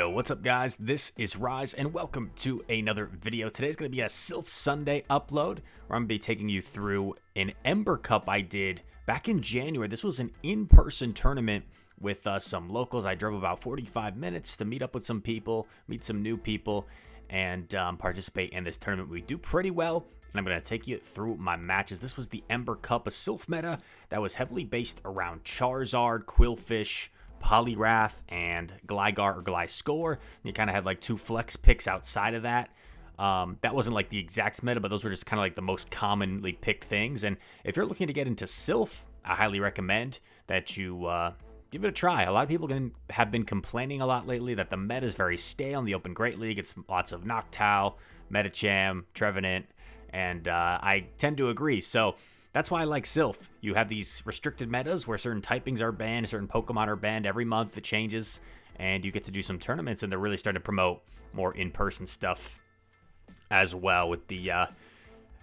Yo, what's up guys? This is Rise and welcome to another video. Today's going to be a Sylph Sunday upload where I'm going to be taking you through an Ember Cup I did back in January. This was an in-person tournament with some locals. I drove about 45 minutes to meet up with some people, meet some new people, and participate in this tournament. We do pretty well, and I'm going to take you through my matches. This was the Ember Cup, a Sylph meta that was heavily based around Charizard, Qwilfish, Poliwrath, and Gligar or Gliscor. You kind of had like two flex picks outside of that. That wasn't like the exact meta, but those were just kind of like the most commonly picked things. And if you're looking to get into Sylph, I highly recommend that you give it a try. A lot of people have been complaining a lot lately that the meta is very stale in the Open Great League. It's lots of Noctowl, Medicham, Trevenant, and I tend to agree. So that's why I like Sylph. You have these restricted metas where certain typings are banned, certain Pokemon are banned. Every month it changes, and you get to do some tournaments, and they're really starting to promote more in-person stuff as well with the, I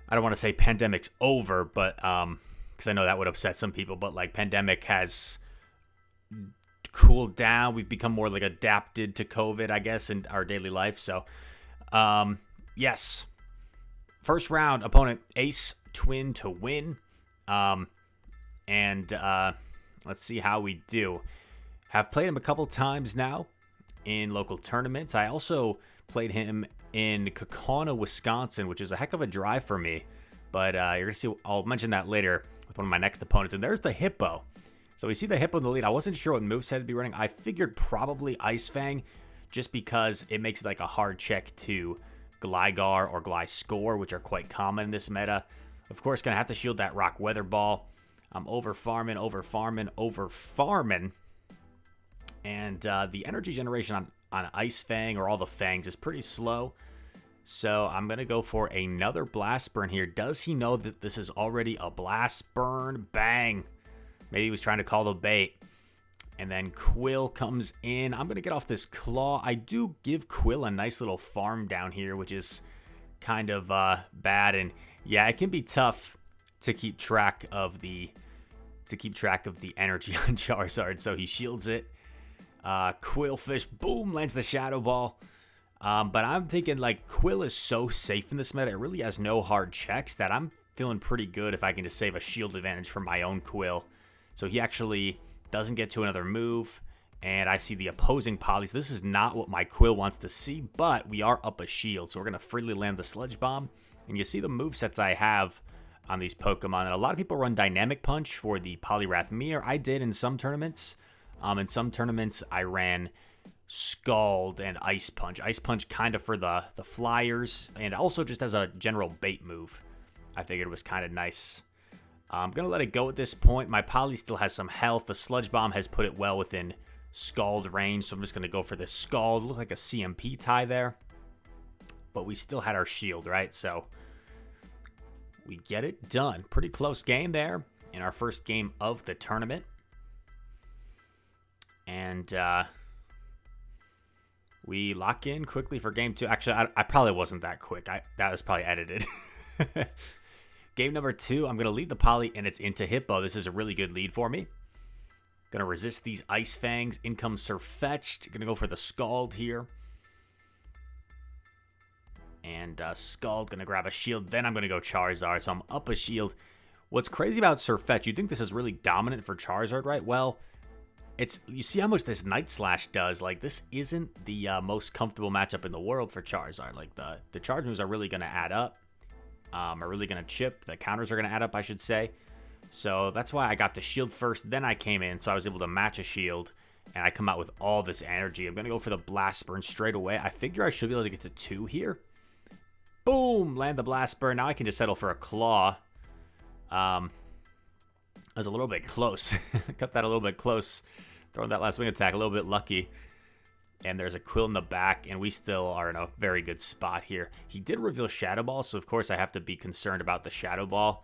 don't want to say pandemic's over, but, because I know that would upset some people, but like pandemic has cooled down. We've become more like adapted to COVID, I guess, in our daily life. So, yes. First round, opponent Ace Twin to win. Let's see how we do. Have played him a couple times now in local tournaments. I also played him in Kaukauna, Wisconsin, which is a heck of a drive for me. But you're going to see, I'll mention that later with one of my next opponents. And there's the Hippo. So we see the Hippo in the lead. I wasn't sure what moveset to be running. I figured probably Ice Fang, just because it makes it like a hard check to Gligar or Gliscor, which are quite common in this meta. Of course, going to have to shield that Rock Weather Ball. I'm over farming. And the energy generation on Ice Fang or all the Fangs is pretty slow. So I'm going to go for another Blast Burn here. Does he know that this is already a Blast Burn? Bang. Maybe he was trying to call the bait. And then Quill comes in. I'm going to get off this Claw. I do give Quill a nice little farm down here, which is kind of bad. And yeah, it can be tough to keep track of the energy on Charizard. So he shields it. Qwilfish, boom, lands the Shadow Ball. But I'm thinking like Quill is so safe in this meta. It really has no hard checks that I'm feeling pretty good if I can just save a shield advantage for my own Quill. So he actually doesn't get to another move. And I see the opposing Polys. This is not what my Quill wants to see, but we are up a shield. So we're going to freely land the Sludge Bomb. And you see the movesets I have on these Pokemon. And a lot of people run Dynamic Punch for the Poliwrath Mirror. I did in some tournaments. In some tournaments, I ran Scald and Ice Punch. Ice Punch kind of for the flyers. And also just as a general bait move. I figured it was kind of nice. I'm going to let it go at this point. My Poly still has some health. The Sludge Bomb has put it well within Scald range. So I'm just going to go for this Scald. Looked like a CMP tie there. But we still had our shield, right? So we get it done. Pretty close game there in our first game of the tournament. And we lock in quickly for game two. Actually, I probably wasn't that quick. That was probably edited. Game number 2, I'm going to lead the Poly, and it's into Hippo. This is a really good lead for me. Going to resist these Ice Fangs. In comes Sirfetch'd. Going to go for the Scald here. And Scald going to grab a shield. Then I'm going to go Charizard. So I'm up a shield. What's crazy about Sirfetch'd, you think this is really dominant for Charizard, right? Well, you see how much this Night Slash does. Like, this isn't the most comfortable matchup in the world for Charizard. Like, the charge moves are really going to add up. Are really going to chip. The counters are going to add up, I should say. So that's why I got the shield first. Then I came in, so I was able to match a shield. And I come out with all this energy. I'm going to go for the Blast Burn straight away. I figure I should be able to get to 2 here. Boom! Land the Blast Burn. Now I can just settle for a Claw. I was a little bit close. Cut that a little bit close. Throwing that last wing attack a little bit lucky. And there's a Quill in the back, and we still are in a very good spot here. He did reveal Shadow Ball, so of course I have to be concerned about the Shadow Ball.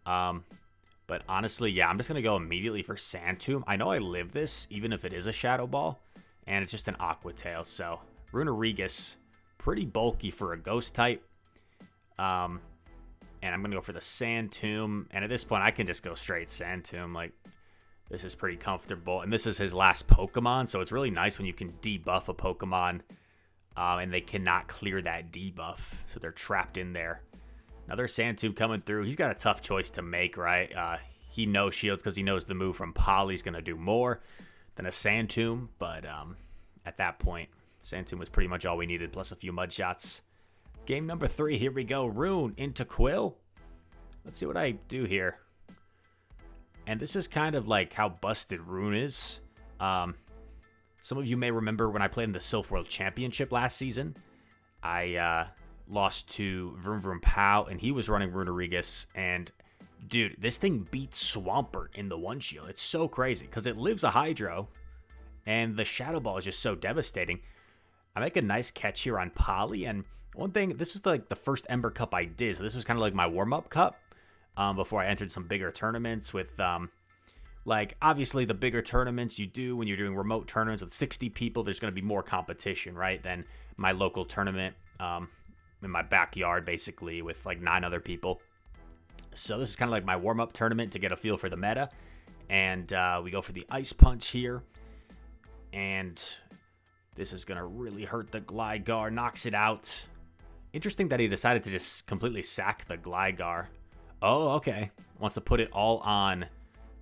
But honestly, yeah, I'm just going to go immediately for Sand Tomb. I know I live this, even if it is a Shadow Ball, and it's just an Aqua Tail. So, Runerigus, pretty bulky for a Ghost type. And I'm going to go for the Sand Tomb. And at this point, I can just go straight Sand Tomb. Like, This is pretty comfortable. And this is his last Pokemon, so it's really nice when you can debuff a Pokemon and they cannot clear that debuff. So they're trapped in there. Another Sandtube coming through. He's got a tough choice to make, right? He knows shields because he knows the move from Polly's going to do more than a Sandtomb. But at that point, Sandtomb was pretty much all we needed, plus a few mud shots. Game number 3, here we go. Rune into Quill. Let's see what I do here. And this is kind of like how busted Rune is. Some of you may remember when I played in the Sylph World Championship last season, I lost to Vroom Vroom Pow, and he was running Runerigus. And, dude, this thing beats Swampert in the one shield. It's so crazy because it lives a Hydro, and the Shadow Ball is just so devastating. I make a nice catch here on Polly, and one thing, this is like the first Ember Cup I did, so this was kind of like my warm-up cup before I entered some bigger tournaments with, like, obviously the bigger tournaments you do when you're doing remote tournaments with 60 people, there's going to be more competition, right, than my local tournament in my backyard, basically, with like 9 other people. So this is kind of like my warm-up tournament to get a feel for the meta, and we go for the Ice Punch here, and this is going to really hurt the Gligar, knocks it out. Interesting that he decided to just completely sack the Gligar. Oh, okay. Wants to put it all on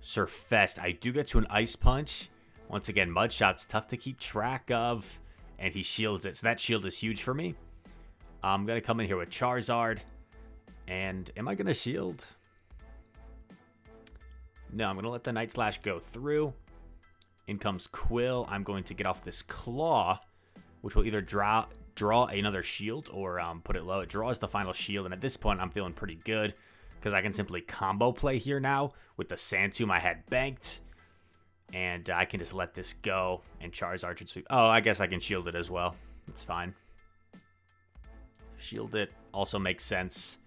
Surfest. I do get to an Ice Punch. Once again, Mud Shot's tough to keep track of, and he shields it. So that shield is huge for me. I'm going to come in here with Charizard. And am I going to shield? No, I'm going to let the Night Slash go through. In comes Quill. I'm going to get off this Claw, which will either draw another shield or put it low. It draws the final shield, and at this point, I'm feeling pretty good because I can simply combo play here now with the Sandtomb I had banked, and I can just let this go, and Charizard should sweep. Oh, I guess I can shield it as well. It's fine. Shield it also makes sense.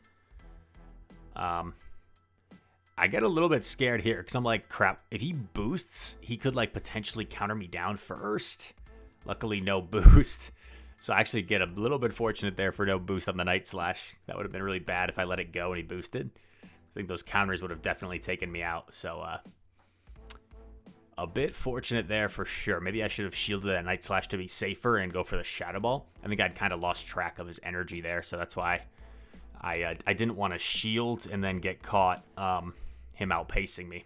I get a little bit scared here because I'm like, crap, if he boosts, he could like potentially counter me down first. Luckily, no boost. So I actually get a little bit fortunate there for no boost on the Night Slash. That would have been really bad if I let it go and he boosted. I think those counters would have definitely taken me out. So a bit fortunate there for sure. Maybe I should have shielded that Night Slash to be safer and go for the Shadow Ball. I think I'd kind of lost track of his energy there. So that's why I didn't want to shield and then get caught him outpacing me.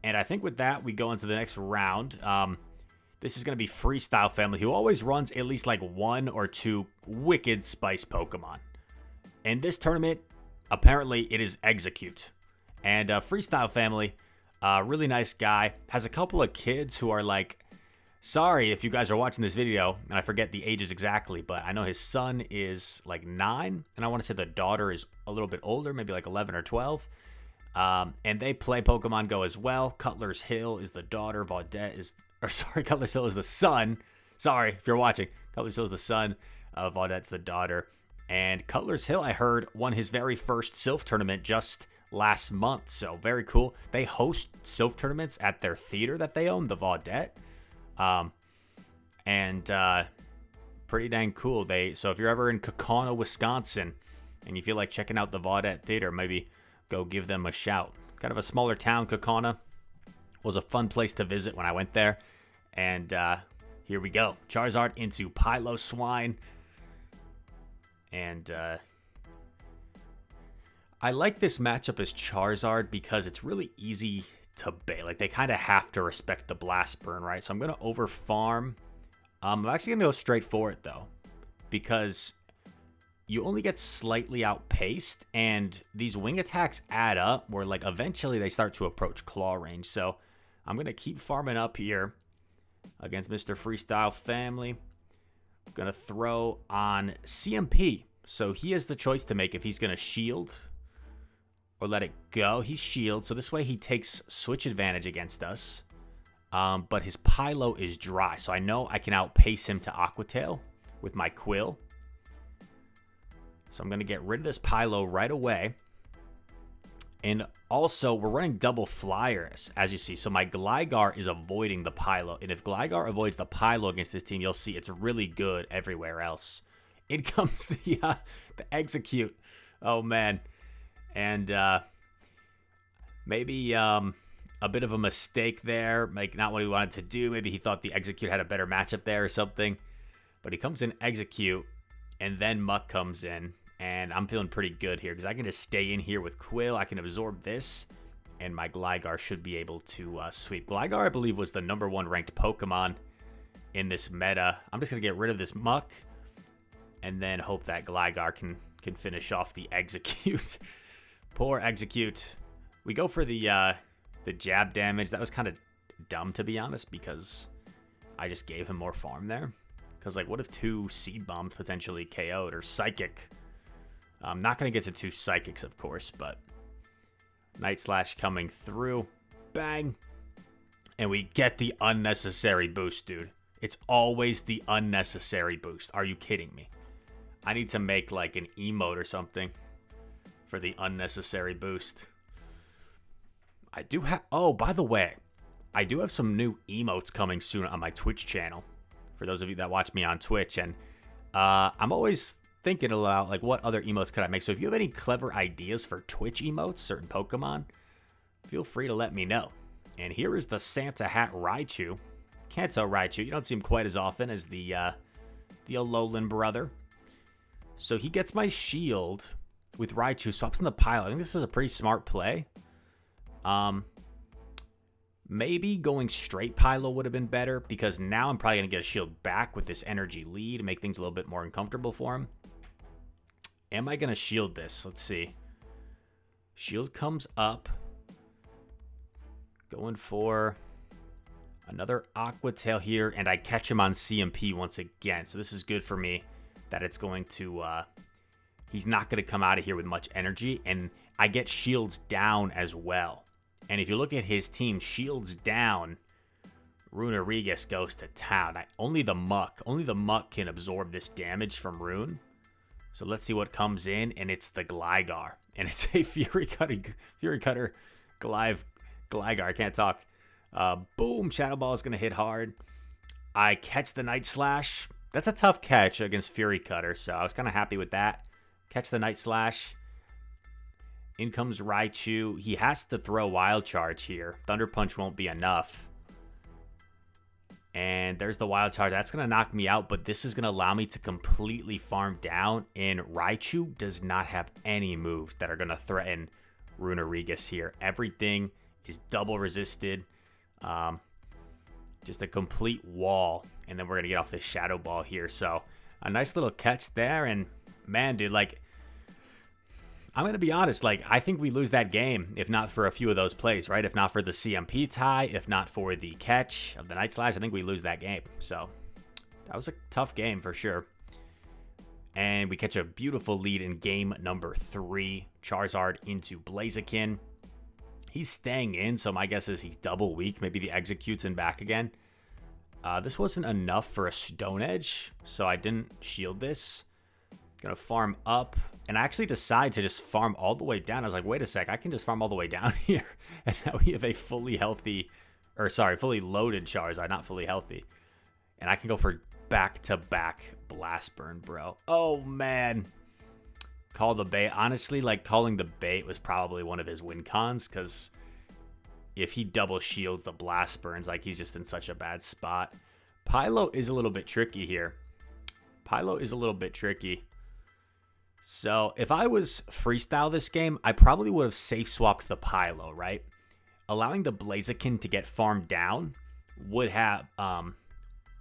And I think with that, we go into the next round. This is going to be Freestyle Family, who always runs at least like 1 or 2 wicked spice Pokemon. In this tournament, apparently it is Execute. And Freestyle Family, really nice guy, has a couple of kids who are like, sorry if you guys are watching this video, and I forget the ages exactly, but I know his son is like 9, and I want to say the daughter is a little bit older, maybe like 11 or 12. And they play Pokemon Go as well. Cutler's Hill is the daughter, Cutler's Hill is the son. Sorry if you're watching. Cutler's Hill is the son. Vaudette's the daughter. And Cutler's Hill, I heard, won his very first Sylph tournament just last month. So very cool. They host Sylph tournaments at their theater that they own, the Vaudette. Pretty dang cool. So if you're ever in Kaukauna, Wisconsin, and you feel like checking out the Vaudette Theater, maybe go give them a shout. Kind of a smaller town, Kaukauna. Was a fun place to visit when I went there. And here we go. Charizard into Piloswine. And I like this matchup as Charizard because it's really easy to bait. Like, they kind of have to respect the Blast Burn, right? So I'm going to over-farm. I'm actually going to go straight for it, though, because you only get slightly outpaced, and these wing attacks add up where, like, eventually they start to approach claw range. So I'm going to keep farming up here against Mr. Freestyle Family. I'm going to throw on CMP. So he has the choice to make if he's going to shield or let it go. He shields, so this way he takes switch advantage against us. But his Pylo is dry, so I know I can outpace him to Aqua Tail with my Quill. So I'm going to get rid of this Pylo right away. And also, we're running double flyers, as you see. So my Gligar is avoiding the Pylo. And if Gligar avoids the Pylo against this team, you'll see it's really good everywhere else. In comes the Execute. Oh, man. And maybe a a bit of a mistake there. Like, not what he wanted to do. Maybe he thought the Execute had a better matchup there or something. But he comes in Execute, and then Muck comes in. And I'm feeling pretty good here because I can just stay in here with Quill. I can absorb this, and my Gligar should be able to sweep. Gligar, I believe, was the #1 ranked Pokemon in this meta. I'm just going to get rid of this Muck and then hope that Gligar can finish off the Execute. Poor Execute. We go for the jab damage. That was kind of dumb, to be honest, because I just gave him more farm there. Because, like, what if 2 Seed Bombs potentially KO'd or Psychic? I'm not going to get to 2 Psychics, of course, but Night Slash coming through. Bang. And we get the unnecessary boost, dude. It's always the unnecessary boost. Are you kidding me? I need to make, like, an emote or something for the unnecessary boost. I do have... Oh, by the way, I do have some new emotes coming soon on my Twitch channel. For those of you that watch me on Twitch. And I'm always thinking aloud, like, what other emotes could I make? So if you have any clever ideas for Twitch emotes, certain Pokemon, feel free to let me know. And here is the Santa Hat Raichu. Kanto Raichu. You don't see him quite as often as the Alolan brother. So he gets my shield with Raichu, swaps in the pile. I think this is a pretty smart play. Maybe going straight Pylo would have been better, because now I'm probably going to get a shield back with this energy lead to make things a little bit more uncomfortable for him. Am I going to shield this? Let's see. Shield comes up. Going for another Aqua Tail here, and I catch him on CMP once again. So this is good for me, that it's going to... he's not going to come out of here with much energy, and I get shields down as well. And if you look at his team, shields down, Runerigus goes to town. Only the Muck can absorb this damage from Rune. So let's see what comes in, and it's the Gligar. And it's a Fury Cutter Gligar. I can't talk. Boom, Shadow Ball is going to hit hard. I catch the Night Slash. That's a tough catch against Fury Cutter, so I was kind of happy with that. Catch the Night Slash. In comes Raichu. He has to throw Wild Charge here. Thunder Punch won't be enough. And there's the Wild Charge. That's going to knock me out, but this is going to allow me to completely farm down. And Raichu does not have any moves that are going to threaten Runerigus here. Everything is double resisted. Just a complete wall. And then we're going to get off this Shadow Ball here. So a nice little catch there. And man, dude, like, I'm going to be honest, like, I think we lose that game if not for a few of those plays, right? If not for the CMP tie, if not for the catch of the Night Slash, I think we lose that game. So that was a tough game for sure. And we catch a beautiful lead in game number 3. Charizard into Blaziken. He's staying in, so my guess is he's double weak. Maybe the Executes in back again. This wasn't enough for a Stone Edge, so I didn't shield this. Gonna farm up, and I actually decide to just farm all the way down. I was like, wait a sec, I can just farm all the way down here. And now we have a fully loaded Charizard, not fully healthy. And I can go for back-to-back Blast Burn, bro. Oh, man. Call the bait. Honestly, like, calling the bait was probably one of his win cons, because if he double shields the Blast Burns, like, he's just in such a bad spot. Pylo is a little bit tricky here. So if I was freestyle this game, I probably would have safe swapped the Pylo, right? Allowing the Blaziken to get farmed down would have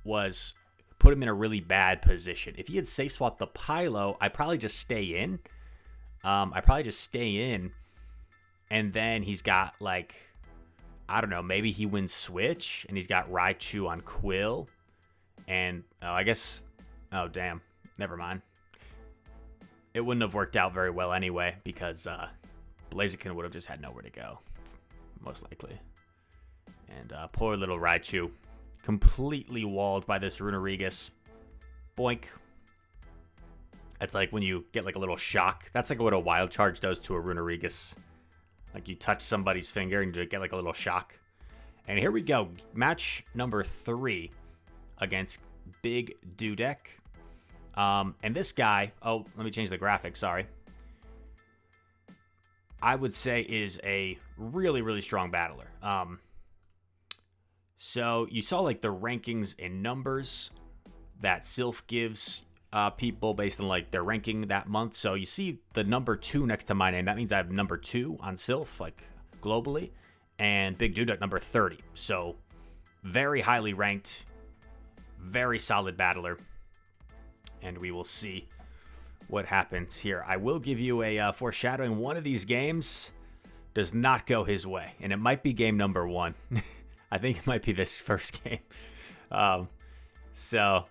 was put him in a really bad position. If he had safe swapped the Pylo, I'd probably just stay in. And then he's got, like, I don't know, maybe he wins Switch and he's got Raichu on Quill. And oh damn, never mind. It wouldn't have worked out very well anyway, because Blaziken would have just had nowhere to go, most likely. And poor little Raichu, completely walled by this Runerigus. Boink. That's like when you get like a little shock. That's like what a Wild Charge does to a Runerigus. Like you touch somebody's finger and you get like a little shock. And here we go. Match number 3 against Big Dudek. And this guy, oh, let me change the graphics, sorry. I would say is a really, really strong battler. So you saw like the rankings in numbers that Sylph gives people based on like their ranking that month. So you see the number 2 next to my name. That means I have number 2 on Sylph, like globally, and Big Dude at number 30. So very highly ranked, very solid battler. And we will see what happens here. I will give you a foreshadowing. One of these games does not go his way, and it might be game number 1. I think it might be this first game. So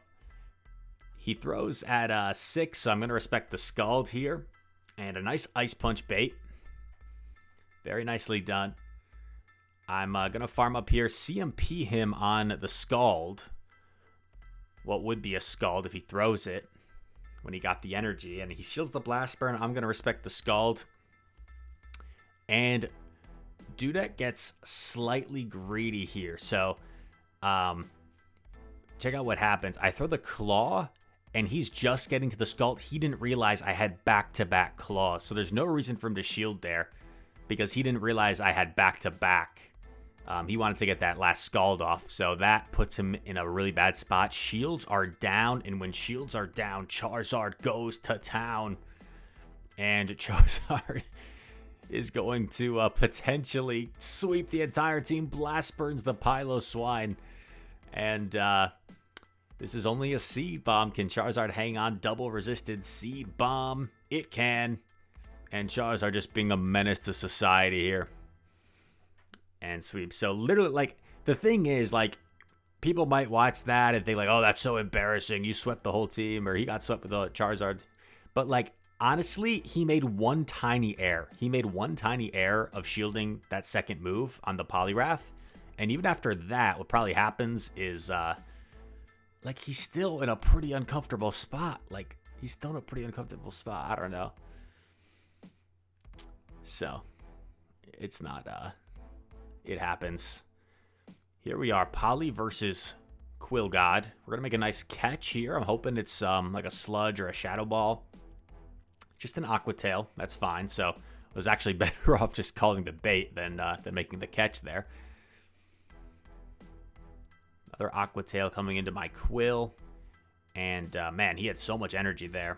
he throws at 6, so I'm going to respect the Scald here. And a nice Ice Punch bait. Very nicely done. I'm going to farm up here, CMP him on the Scald. What would be a Scald if he throws it when he got the energy. And he shields the Blast Burn. I'm going to respect the Scald. And Dudek gets slightly greedy here. So check out what happens. I throw the Claw, and he's just getting to the Scald. He didn't realize I had back-to-back claws. So there's no reason for him to shield there because he didn't realize I had back-to-back. He wanted to get that last Scald off. So that puts him in a really bad spot. Shields are down, and when shields are down, Charizard goes to town. And Charizard is going to potentially sweep the entire team. Blast Burns the Pylo Swine. And this is only a Seed Bomb. Can Charizard hang on? Double resisted Seed Bomb. It can. And Charizard just being a menace to society here. And sweep. So literally, like, the thing is, like, people might watch that and think, like, oh, that's so embarrassing. You swept the whole team, or he got swept with a Charizard. But, like, honestly, he made one tiny error. He made one tiny error of shielding that second move on the Poliwrath. And even after that, what probably happens is, like, he's still in a pretty uncomfortable spot. Like, he's still in a pretty uncomfortable spot. I don't know. So, it's not, it happens. Here we are, Poly versus Quill God. We're going to make a nice catch here. I'm hoping it's like a Sludge or a Shadow Ball. Just an Aqua Tail. That's fine. So I was actually better off just calling the bait than making the catch there. Another Aqua Tail coming into my Quill. And man, he had so much energy there.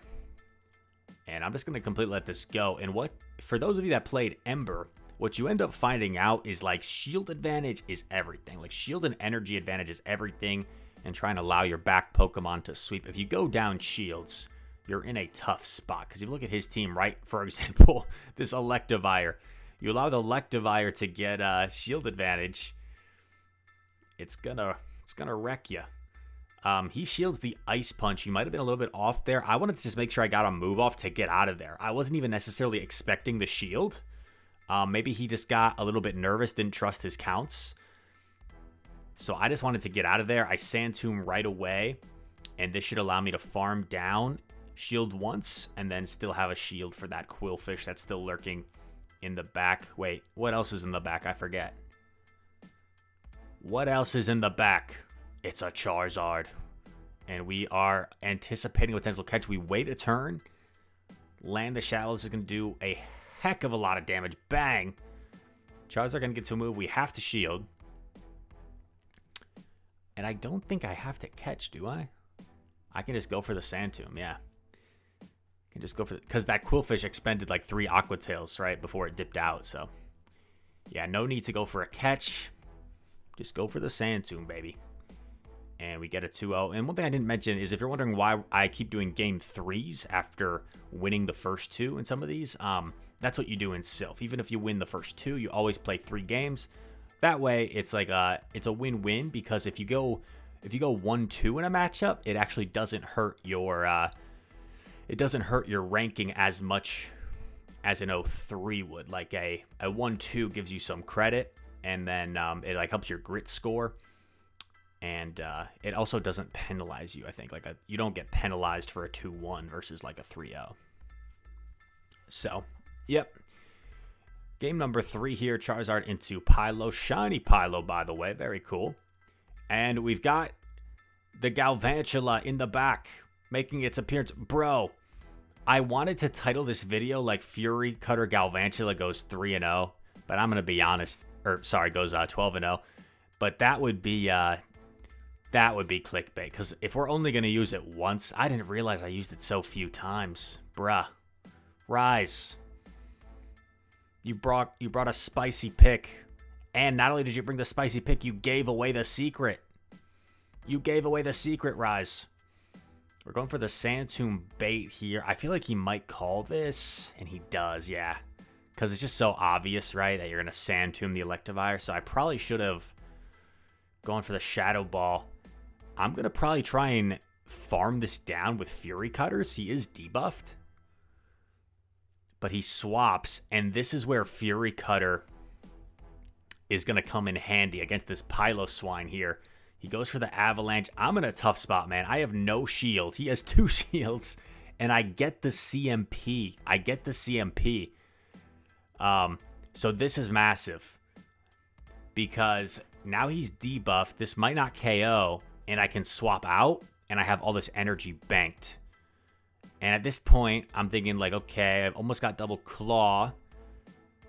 And I'm just going to completely let this go. And what, for those of you that played Ember, what you end up finding out is like shield advantage is everything. Like shield and energy advantage is everything. And trying to allow your back Pokemon to sweep. If you go down shields, you're in a tough spot. Because if you look at his team, right? For example, this Electivire. You allow the Electivire to get shield advantage. It's gonna wreck you. He shields the Ice Punch. He might have been a little bit off there. I wanted to just make sure I got a move off to get out of there. I wasn't even necessarily expecting the shield. Maybe he just got a little bit nervous, didn't trust his counts. So I just wanted to get out of there. I Sand Tomb right away. And this should allow me to farm down, shield once, and then still have a shield for that Quillfish that's still lurking in the back. Wait, what else is in the back? I forget. What else is in the back? It's a Charizard. And we are anticipating a potential catch. We wait a turn. Land the Shadow. This is going to do a heck of a lot of damage. Bang. Charizard going to get to a move. We have to shield. And I don't think I have to catch, do I? I can just go for the Sand Tomb, yeah. I can just go for because that Quillfish expended like 3 Aqua Tails, right, before it dipped out, so. Yeah, no need to go for a catch. Just go for the Sand Tomb, baby. And we get a 2-0. And one thing I didn't mention is if you're wondering why I keep doing game 3s after winning the first 2 in some of these, that's what you do in Sylph. Even if you win the first 2, you always play 3 games. That way, it's like it's a win-win because if you go 1-2 in a matchup, it actually doesn't hurt your ranking as much as an 0-3 would. Like a 1-2 gives you some credit, and then it like helps your grit score. And it also doesn't penalize you, I think. Like you don't get penalized for a 2-1 versus like a 3-0. So, yep. Game number 3 here. Charizard into Pylo. Shiny Pylo, by the way. Very cool. And we've got the Galvantula in the back making its appearance. Bro, I wanted to title this video like Fury Cutter Galvantula goes 3-0, but I'm going to be honest, or sorry, goes 12-0. But that would be clickbait, because if we're only going to use it once, I didn't realize I used it so few times. Bruh. Rise. You brought a spicy pick. And not only did you bring the spicy pick, you gave away the secret. You gave away the secret, Rise. We're going for the Sand Tomb bait here. I feel like he might call this, and he does, yeah. Because it's just so obvious, right, that you're going to Sand Tomb the Electivire. So I probably should have gone for the Shadow Ball. I'm going to probably try and farm this down with Fury Cutters. He is debuffed. But he swaps, and this is where Fury Cutter is going to come in handy against this Piloswine here. He goes for the Avalanche. I'm in a tough spot, man. I have no shield. He has 2 shields, and I get the CMP. So this is massive because now he's debuffed. This might not KO, and I can swap out, and I have all this energy banked. And at this point, I'm thinking like, okay, I've almost got double claw.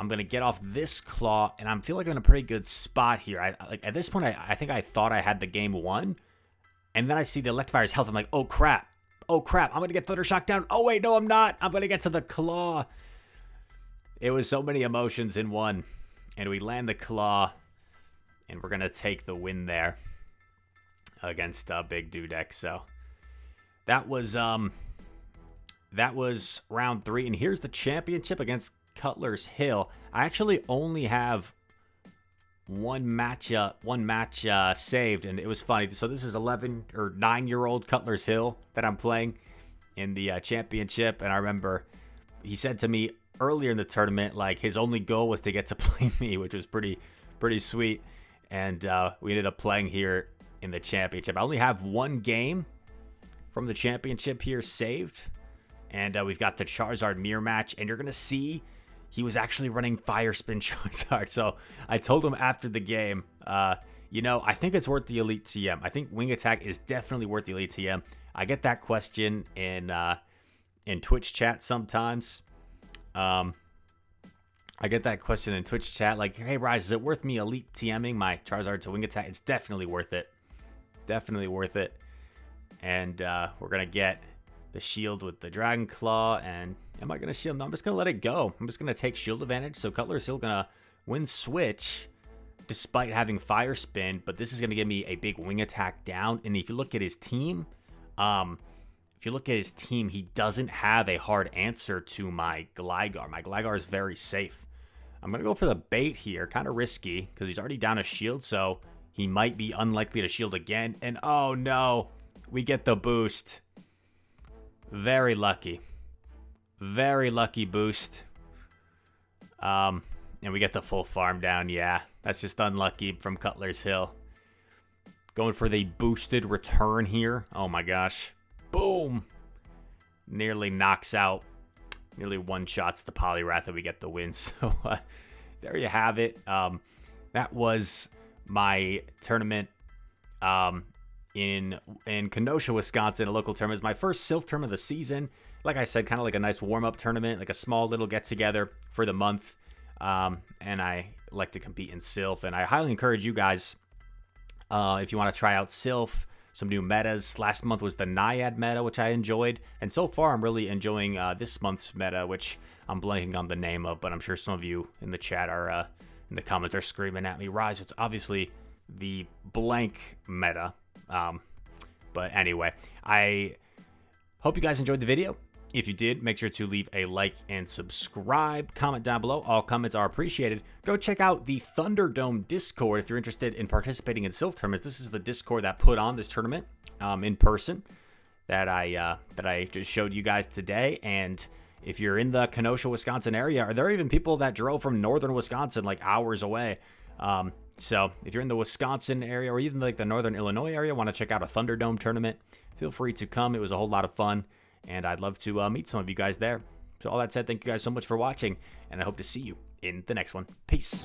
I'm going to get off this claw, and I feel like I'm in a pretty good spot here. At this point, I think I thought I had the game won. And then I see the Electivire's health. I'm like, oh, crap. Oh, crap. I'm going to get Thunder Shock down. Oh, wait, no, I'm not. I'm going to get to the claw. It was so many emotions in one. And we land the claw, and we're going to take the win there against Big Dudek. So that was round 3. And here's the championship against Cutler's Hill. I actually only have one match saved, and it was funny. So this is 11 or 9-year-old Cutler's Hill that I'm playing in the championship, and I remember he said to me earlier in the tournament, like his only goal was to get to play me, which was pretty sweet. And we ended up playing here in the championship. I only have one game from the championship here saved, and we've got the Charizard mirror match, and you're gonna see he was actually running Fire Spin Charizard. So I told him after the game, you know, I think it's worth the Elite TM. I think Wing Attack is definitely worth the Elite TM. I get that question in Twitch chat sometimes. I get that question in Twitch chat, like, hey, Rise, is it worth me Elite TMing my Charizard to Wing Attack? It's definitely worth it. Definitely worth it. And we're going to get the shield with the Dragon Claw, and am I going to shield? No, I'm just going to let it go. I'm just going to take shield advantage, so Cutler's Hill going to win switch despite having Fire Spin, but this is going to give me a big Wing Attack down. And if you look at his team, he doesn't have a hard answer to my Gligar. My Gligar is very safe. I'm going to go for the bait here, kind of risky, because he's already down a shield, so he might be unlikely to shield again. And oh no, we get the boost. Very lucky. Very lucky boost. And we get the full farm down. Yeah, that's just unlucky from Cutler's Hill. Going for the boosted return here. Oh my gosh. Boom. Nearly knocks out. Nearly one-shots the Poliwrath, and we get the win. So there you have it. That was my tournament in Kenosha, Wisconsin, a local tournament. It's my first Sylph tournament of the season. Like I said, kind of like a nice warm-up tournament, like a small little get-together for the month. And I like to compete in Sylph, and I highly encourage you guys, if you want to try out Sylph, some new metas. Last month was the Naiad meta, which I enjoyed, and so far I'm really enjoying this month's meta, which I'm blanking on the name of, but I'm sure some of you in the chat are in the comments are screaming at me. Rise, it's obviously the blank meta. But anyway, I hope you guys enjoyed the video. If you did, make sure to leave a like and subscribe. Comment down below. All comments are appreciated. Go check out the Thunderdome Discord if you're interested in participating in Sylph tournaments. This is the Discord that put on this tournament in person that I just showed you guys today. And if you're in the Kenosha, Wisconsin area, are there even people that drove from northern Wisconsin, like hours away? So if you're in the Wisconsin area or even like the northern Illinois area, want to check out a Thunderdome tournament, feel free to come. It was a whole lot of fun, and I'd love to meet some of you guys there. So all that said, thank you guys so much for watching, and I hope to see you in the next one. Peace.